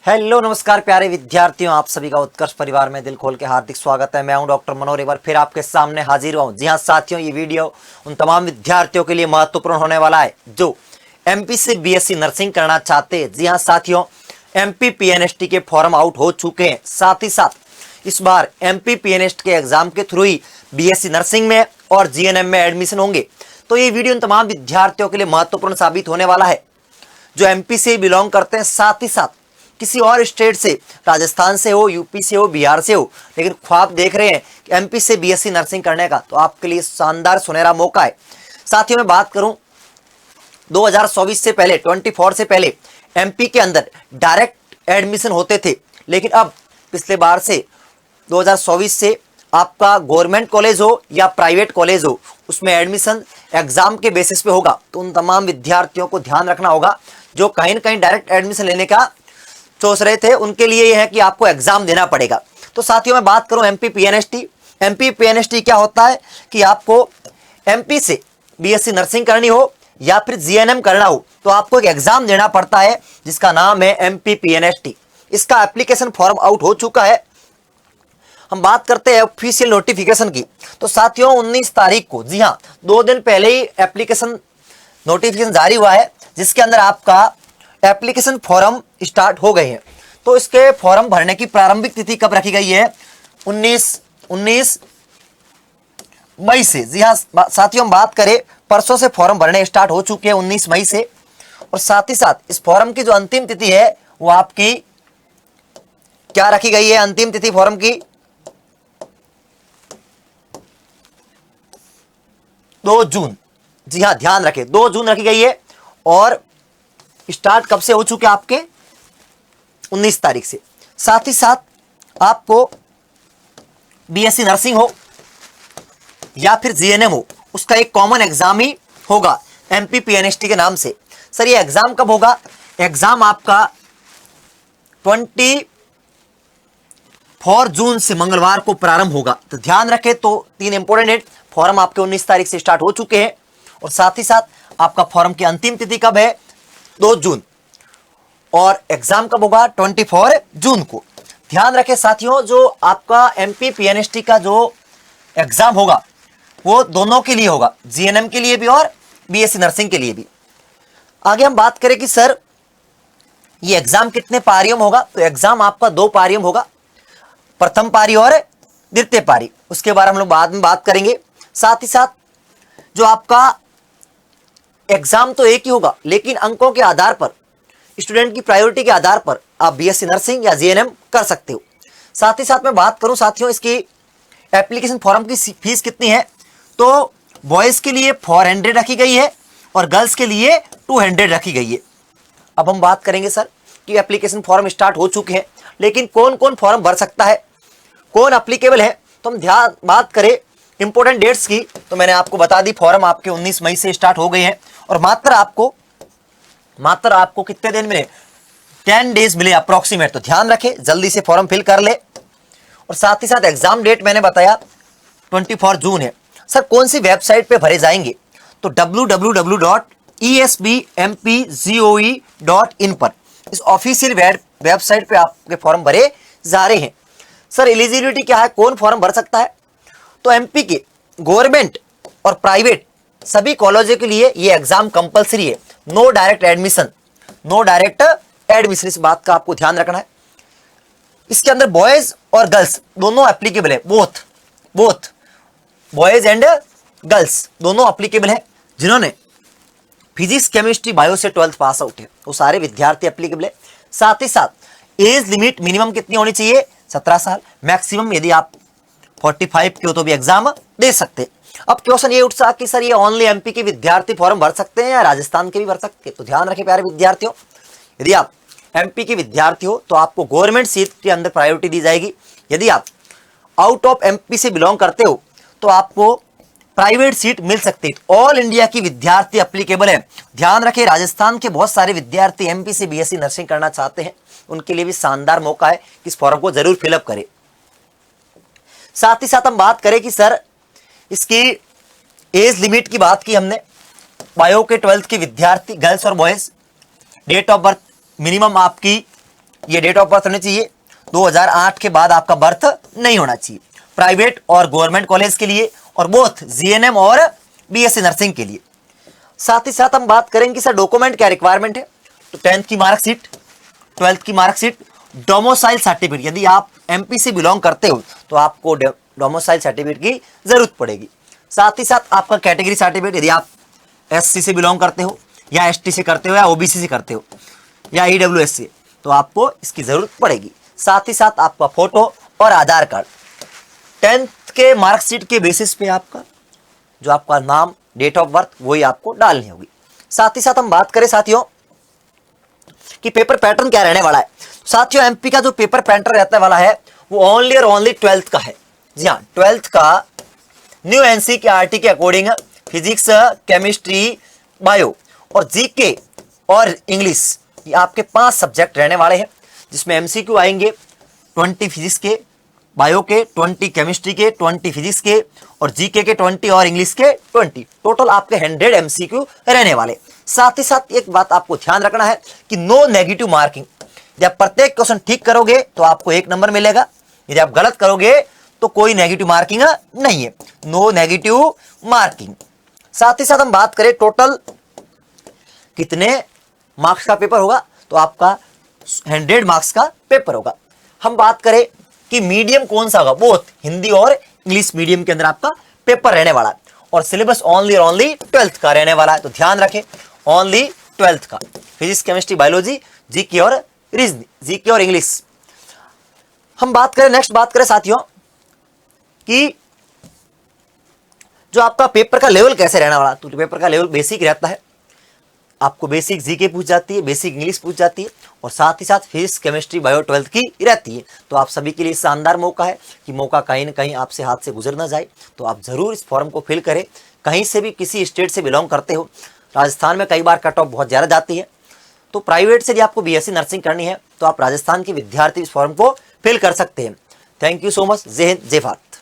Hello नमस्कार प्यारे विद्यार्थियों, आप सभी का उत्कर्ष परिवार में दिल खोल के हार्दिक स्वागत है। मैं हूं डॉक्टर मनोहर, एक बार फिर आपके सामने हाजिर हुआ हूं। जी हां साथियों, ये वीडियो उन तमाम विद्यार्थियों के लिए महत्वपूर्ण होने वाला है जो एमपी से बीएससी नर्सिंग करना चाहते हैं। जी हां साथियों, एमपी पीएनएसटी के फॉर्म आउट हो चुके हैं। साथ ही साथ इस बार एमपी पीएनएसटी के एग्जाम के थ्रू ही बीएससी नर्सिंग में और जीएनएम में एडमिशन होंगे। तो ये वीडियो उन तमाम विद्यार्थियों के लिए महत्वपूर्ण साबित होने वाला है जो एमपी से बिलोंग करते हैं, साथ ही साथ किसी और स्टेट से, राजस्थान से हो, यूपी से हो, बिहार से हो, लेकिन ख्वाब देख रहे हैं कि एमपी से बीएससी नर्सिंग करने का, तो आपके लिए शानदार सुनहरा मौका है। साथियों मैं बात करूं 2024 से पहले, 24 से पहले एमपी के अंदर डायरेक्ट एडमिशन होते थे, लेकिन अब पिछले बार से 2024 से आपका गवर्नमेंट कॉलेज हो या प्राइवेट कॉलेज हो, उसमें एडमिशन एग्जाम के बेसिस पे होगा। तो उन तमाम विद्यार्थियों को ध्यान रखना होगा जो कहीं ना कहीं डायरेक्ट एडमिशन लेने का सोच रहे थे, उनके लिए यह है कि आपको एग्जाम देना पड़ेगा। तो साथियों मैं बात करूं एमपी पीएनएसटी क्या होता है कि आपको एमपी से बीएससी नर्सिंग करनी हो या फिर जीएनएम करना हो तो आपको एक एग्जाम देना पड़ता है जिसका नाम है एमपी पीएनएसटी। इसका एप्लीकेशन फॉर्म आउट हो चुका है। हम बात करते हैं ऑफिशियल नोटिफिकेशन की। तो साथियों 19 तारीख को, जी हाँ 2 दिन पहले ही एप्लीकेशन नोटिफिकेशन जारी हुआ है, जिसके अंदर आपका एप्लीकेशन फॉर्म स्टार्ट हो गए हैं। तो इसके फॉर्म भरने की प्रारंभिक तिथि कब रखी गई है? 19 मई से। जी हाँ साथियों, हम बात करें परसों से फॉर्म भरने स्टार्ट हो चुके हैं 19 मई से। और साथ ही साथ इस फॉर्म की जो अंतिम तिथि है वो आपकी क्या रखी गई है? अंतिम तिथि फॉर्म की 2 जून। जी हाँ ध्यान रखें, 2 जून रखी गई है। और स्टार्ट कब से हो चुके आपके? 19 तारीख से। साथ ही साथ आपको बीएससी नर्सिंग हो या फिर जीएनएम हो, उसका एक कॉमन एग्जाम ही होगा एमपी पीएनएसटी के नाम से। सर ये एग्जाम कब होगा? एग्जाम आपका 24 जून से मंगलवार को प्रारंभ होगा। तो ध्यान रखें। तो 3 इंपोर्टेंट डेट, फॉर्म आपके 19 तारीख से स्टार्ट हो चुके हैं और साथ ही साथ आपका फॉर्म की अंतिम तिथि कब है? 2 जून। और एग्जाम कब होगा? 24 जून को। ध्यान रखें साथियों, जो आपका एमपी पीएनएसटी का जो एग्जाम होगा वो दोनों के लिए होगा, जीएनएम के लिए भी और बीएससी नर्सिंग के लिए भी। आगे हम बात करें कि सर ये एग्जाम कितने पारियों में होगा? तो एग्जाम आपका 2 पारियों में होगा, प्रथम पारी और द्वितीय पारी। उसके बारे में हम लोग बाद में बात करेंगे। साथ ही साथ जो आपका एग्जाम तो एक ही होगा, लेकिन अंकों के आधार पर, स्टूडेंट की प्रायोरिटी के आधार पर आप बीएससी नर्सिंग या जीएनएम कर सकते हो। साथ ही साथ मैं बात करूं साथियों इसकी एप्लीकेशन फॉर्म की फीस कितनी है, तो बॉयज के लिए 400 रखी गई है और गर्ल्स के लिए 200 रखी गई है। अब हम बात करेंगे सर कि एप्लीकेशन फॉर्म स्टार्ट हो चुके हैं, लेकिन कौन कौन फॉर्म भर सकता है, कौन एप्लीकेबल है। तो हम ध्यान बात करें इंपोर्टेंट डेट्स की, तो मैंने आपको बता दी फॉर्म आपके 19 मई से स्टार्ट हो गए हैं और मात्र आपको कितने दिन मिले? 10 डेज मिले अप्रोक्सीमेट। तो ध्यान रखें, जल्दी से फॉर्म फिल कर ले। और साथ ही साथ एग्जाम डेट मैंने बताया 24 जून है। सर कौन सी वेबसाइट पे भरे जाएंगे? तो www.espmpgoe.in पर, इस ऑफिशियल वेबसाइट पे आपके फॉर्म भरे जा रहे हैं। सर एलिजिबिलिटी क्या है, कौन फॉर्म भर सकता है? तो एमपी के गवर्नमेंट और प्राइवेट सभी कॉलेजों के लिए ये एग्जाम कंपलसरी है। नो डायरेक्ट एडमिशन, इस बात का आपको ध्यान रखना है। इसके अंदर बॉयज और गर्ल्स दोनों एप्लीकेबल है, बोथ बॉयज एंड गर्ल्स दोनों एप्लीकेबल है। जिन्होंने फिजिक्स केमिस्ट्री बायो से 12th पास आउट है वो सारे विद्यार्थी एप्लीकेबल है। साथ ही साथ एज लिमिट मिनिमम कितनी होनी चाहिए? 17 साल। मैक्सिमम यदि आप 45 के हो तो भी एग्जाम दे सकते। अब क्वेश्चन ये उठता कि सर ये ओनली एमपी के विद्यार्थी फॉर्म भर सकते हैं या राजस्थान के भी भर सकते हैं? तो ध्यान रखें प्यारे विद्यार्थियों, यदि आप एमपी के विद्यार्थी हो तो आपको गवर्नमेंट सीट के अंदर प्रायोरिटी दी जाएगी। यदि आप आउट ऑफ एमपी से बिलोंग करते हो तो आपको प्राइवेट सीट मिल सकती है। ऑल इंडिया की विद्यार्थी एप्लीकेबल है। ध्यान रखें, राजस्थान के बहुत सारे विद्यार्थी एमपी से बीएससी नर्सिंग करना चाहते हैं, उनके लिए भी शानदार मौका है कि इस फॉर्म को जरूर फिलअप करें। साथ ही साथ हम बात करें कि सर इसकी एज लिमिट की बात की हमने, बायो के 12th के विद्यार्थी गर्ल्स और boys, date of birth minimum आपकी ये डेट ऑफ बर्थ होनी चाहिए, 2008 के बाद आपका बर्थ नहीं होना चाहिए। प्राइवेट और गवर्नमेंट कॉलेज के लिए और बोथ जीएनएम और बीएससी नर्सिंग के लिए। साथ ही साथ हम बात करेंगे सर डॉक्यूमेंट क्या रिक्वायरमेंट है। तो 10th की मार्कशीट, 12th की मार्कशीट, डोमिसाइल सर्टिफिकेट, यदि आप एमपी से बिलोंग करते हो तो आपको डोमिसाइल सर्टिफिकेट की जरूरत पड़ेगी। साथ ही साथ आपका कैटेगरी सर्टिफिकेट, यदि आप एससी से बिलोंग करते हो या एसटी से करते हो या ओबीसी से करते हो या ईडब्ल्यूएस से, तो आपको इसकी जरूरत पड़ेगी। साथ ही साथ आपका फोटो और आधार कार्ड। 10th के मार्कशीट के बेसिस पे आपका जो आपका नाम, डेट ऑफ बर्थ, वही आपको डालनी होगी। साथ ही साथ हम बात करें साथियों कि पेपर पैटर्न क्या रहने वाला है। साथियों एमपी का जो पेपर पैटर्न रहने वाला है वो ओनली और ओनली 12th का है। जी हाँ, 12th का न्यू एनसीईआरटी के अकॉर्डिंग फिजिक्स, केमिस्ट्री, बायो और जीके और इंग्लिश, ये आपके 5 सब्जेक्ट रहने वाले हैं, जिसमें एमसीक्यू आएंगे 20 फिजिक्स के, बायो के 20, केमिस्ट्री के 20, फिजिक्स के और जीके के 20 और इंग्लिश के 20। टोटल आपके 100 एमसीक्यू रहने वाले। साथ ही साथ एक बात आपको ध्यान रखना है कि नो नेगेटिव मार्किंग। यदि आप प्रत्येक क्वेश्चन ठीक करोगे तो आपको 1 नंबर मिलेगा, यदि आप गलत करोगे तो कोई नेगेटिव मार्किंग नहीं है, नो नेगेटिव मार्किंग। साथ ही साथ हम बात करें टोटल कितने मार्क्स का पेपर होगा, तो आपका 100 मार्क्स का पेपर होगा। हम बात करें कि मीडियम कौन सा होगा, बोथ हिंदी और इंग्लिश मीडियम के अंदर आपका पेपर रहने वाला है और सिलेबस ओनली और ओनली 12th का रहने वाला है। तो ध्यान रखें, ओनली 12th का फिजिक्स, केमिस्ट्री, बायोलॉजी, जीके और रीजनिंग, जीके और इंग्लिश। हम बात करें, नेक्स्ट बात करें साथियों कि जो आपका पेपर का लेवल कैसे रहने वाला। तो पेपर का लेवल बेसिक रहता है, आपको बेसिक जीके पूछ जाती है, बेसिक इंग्लिश पूछ जाती है और साथ ही साथ फिजिक्स, केमिस्ट्री, बायो 12th की रहती है। तो आप सभी के लिए शानदार मौका है कि मौका कहीं ना कहीं आपसे हाथ से गुजर ना जाए। तो आप जरूर इस फॉर्म को फिल करें। कहीं से भी किसी स्टेट से बिलोंग करते हो, राजस्थान में कई बार कट ऑफ बहुत ज़्यादा जाती है, तो प्राइवेट से यदि आपको बीएससी नर्सिंग करनी है तो आप राजस्थान के विद्यार्थी इस फॉर्म को फिल कर सकते हैं। Thank you so much. जय हिंद, जय भारत।